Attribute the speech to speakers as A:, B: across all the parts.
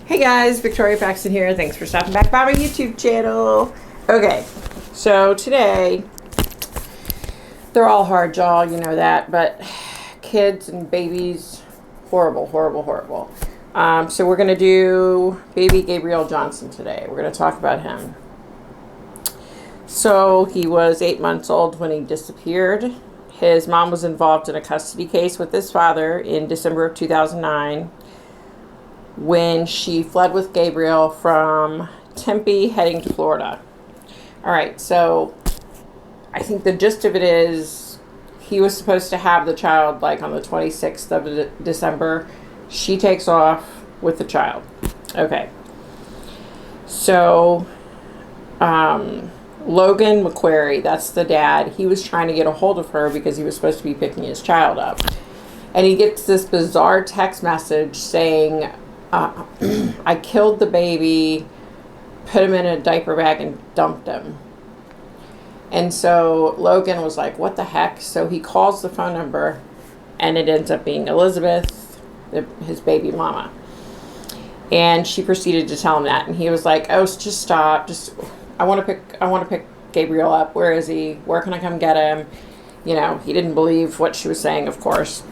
A: Hey guys, Victoria Paxton here. Thanks for stopping back by my YouTube channel. Okay, so today, they're all hard, y'all, you know that, but kids and babies, horrible, horrible, horrible. So we're going to do baby Gabriel Johnson today. We're going to talk about him. So he was 8 months old when he disappeared. His mom was involved in a custody case with his father in December of 2009. When she fled with Gabriel from Tempe heading to Florida. All right, so I think the gist of it is he was supposed to have the child like on the 26th of December. She takes off with the child. Okay. So Logan McQuarrie, that's the dad, he was trying to get a hold of her because he was supposed to be picking his child up. And he gets this bizarre text message saying, I killed the baby, put him in a diaper bag, and dumped him. And so Logan was like, what the heck? So he calls the phone number, and it ends up being Elizabeth, his baby mama. And she proceeded to tell him that. And he was like, oh, just stop. I want to pick Gabriel up. Where is he? Where can I come get him? You know, he didn't believe what she was saying, of course.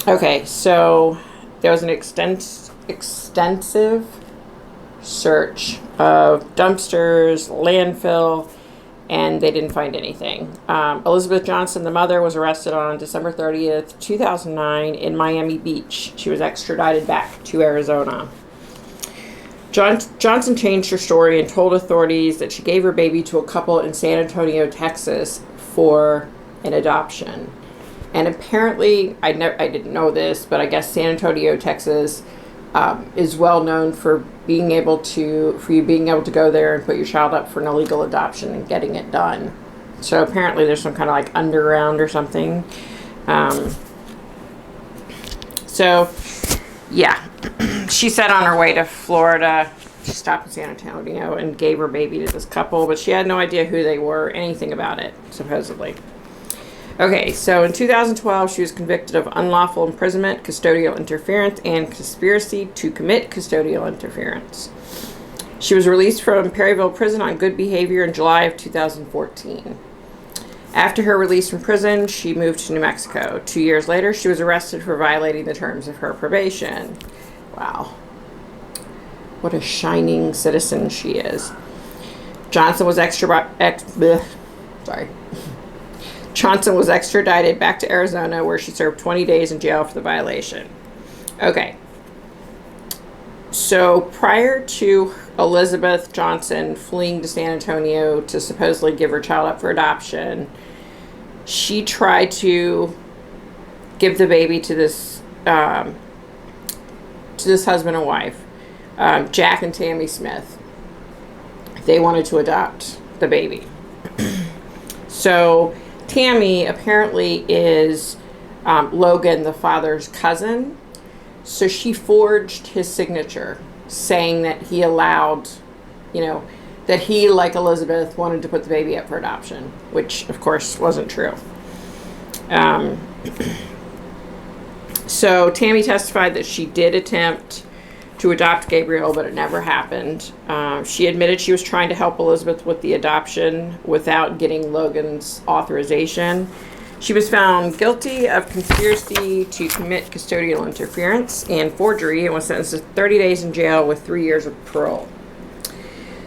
A: Okay, so there was an extensive search of dumpsters, landfill, and they didn't find anything. Elizabeth Johnson, the mother, was arrested on December 30th, 2009 in Miami Beach. She was extradited back to Arizona. Johnson changed her story and told authorities that she gave her baby to a couple in San Antonio, Texas for an adoption. And apparently, I didn't know this, but I guess San Antonio, Texas, is well known for being able to go there and put your child up for an illegal adoption and getting it done. So apparently, there's some kind of like underground or something. So yeah, she said on her way to Florida, she stopped in San Antonio and gave her baby to this couple, but she had no idea who they were, anything about it, supposedly. Okay, so in 2012, she was convicted of unlawful imprisonment, custodial interference, and conspiracy to commit custodial interference. She was released from Perryville Prison on good behavior in July of 2014. After her release from prison, she moved to New Mexico. 2 years later, she was arrested for violating the terms of her probation. Wow. What a shining citizen she is. Johnson was Johnson was extradited back to Arizona, where she served 20 days in jail for the violation. Okay. So prior to Elizabeth Johnson fleeing to San Antonio to supposedly give her child up for adoption, she tried to give the baby to this husband and wife, Jack and Tammy Smith. They wanted to adopt the baby. So Tammy apparently is Logan, the father's cousin. So she forged his signature saying that he allowed, that he, like Elizabeth, wanted to put the baby up for adoption, which, of course, wasn't true. So Tammy testified that she did attempt to adopt Gabriel, but it never happened. She admitted she was trying to help Elizabeth with the adoption without getting Logan's authorization. She was found guilty of conspiracy to commit custodial interference and forgery and was sentenced to 30 days in jail with 3 years of parole.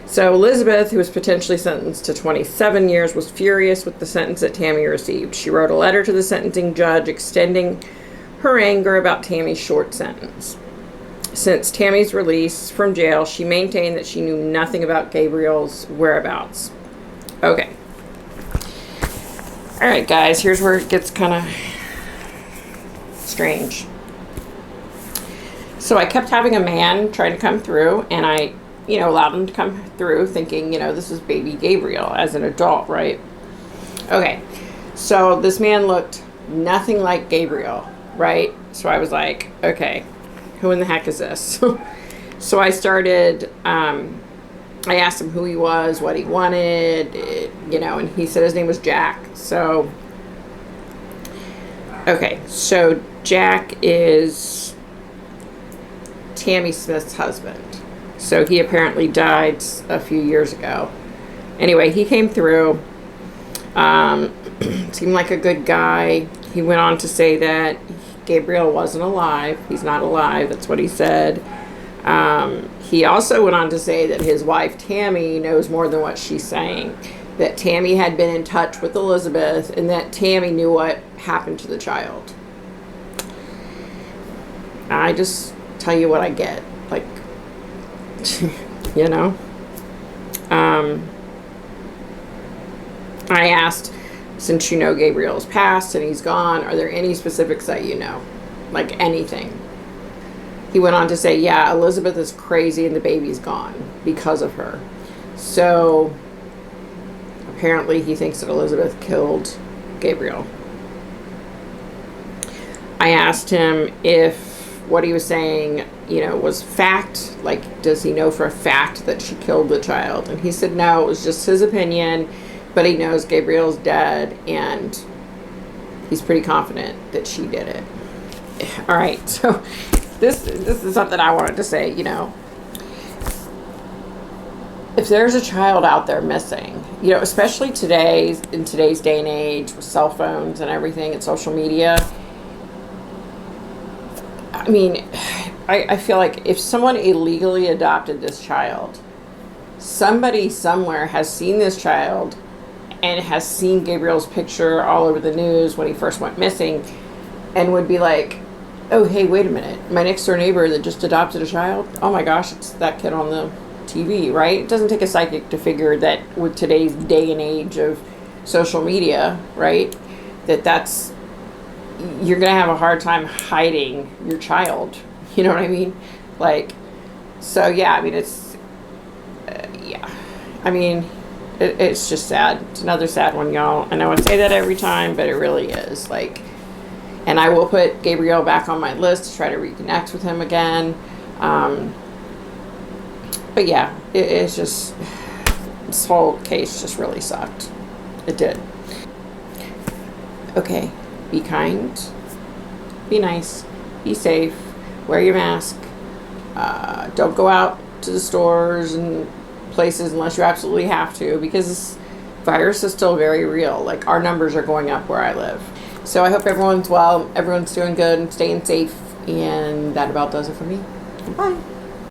A: So Elizabeth, who was potentially sentenced to 27 years, was furious with the sentence that Tammy received. She wrote a letter to the sentencing judge extending her anger about Tammy's short sentence. Since Tammy's release from jail, she maintained that she knew nothing about Gabriel's whereabouts. Okay. All right, guys, here's where it gets kind of strange. So I kept having a man trying to come through, and I, allowed him to come through thinking, this is baby Gabriel as an adult, right? Okay. So this man looked nothing like Gabriel, right? So I was like, okay, who in the heck is this? So I started, I asked him who he was, what he wanted, and he said his name was Jack. So, okay, so Jack is Tammy Smith's husband. So he apparently died a few years ago. Anyway, he came through. Seemed like a good guy. He went on to say that Gabriel wasn't alive. He's not alive. That's what he said. He also went on to say that his wife, Tammy, knows more than what she's saying. That Tammy had been in touch with Elizabeth and that Tammy knew what happened to the child. I just tell you what I get. Like, you know? I asked, since you know Gabriel's passed and he's gone, are there any specifics that you know? Like anything. He went on to say, yeah, Elizabeth is crazy and the baby's gone because of her. So apparently he thinks that Elizabeth killed Gabriel. I asked him if what he was saying, was fact. Like, does he know for a fact that she killed the child? And he said no, it was just his opinion, but he knows Gabriel's dead and he's pretty confident that she did it. All right, so this is something I wanted to say, if there's a child out there missing, especially in today's day and age with cell phones and everything and social media, I mean, I feel like if someone illegally adopted this child, somebody somewhere has seen this child and has seen Gabriel's picture all over the news when he first went missing and would be like, oh, hey, wait a minute. My next door neighbor that just adopted a child, oh my gosh, it's that kid on the TV, right? It doesn't take a psychic to figure that with today's day and age of social media, right, that's you're going to have a hard time hiding your child. You know what I mean? Like, so yeah, I mean, it's, yeah. I mean, it's just sad. It's another sad one, y'all. I know I say that every time, but it really is. Like, and I will put Gabriel back on my list to try to reconnect with him again. But yeah, it's just, this whole case just really sucked. It did. Okay. Be kind, be nice, be safe, wear your mask, don't go out to the stores and places unless you absolutely have to, because this virus is still very real. Like, our numbers are going up where I live. So I hope everyone's well, everyone's doing good and staying safe, and that about does it for me. Bye.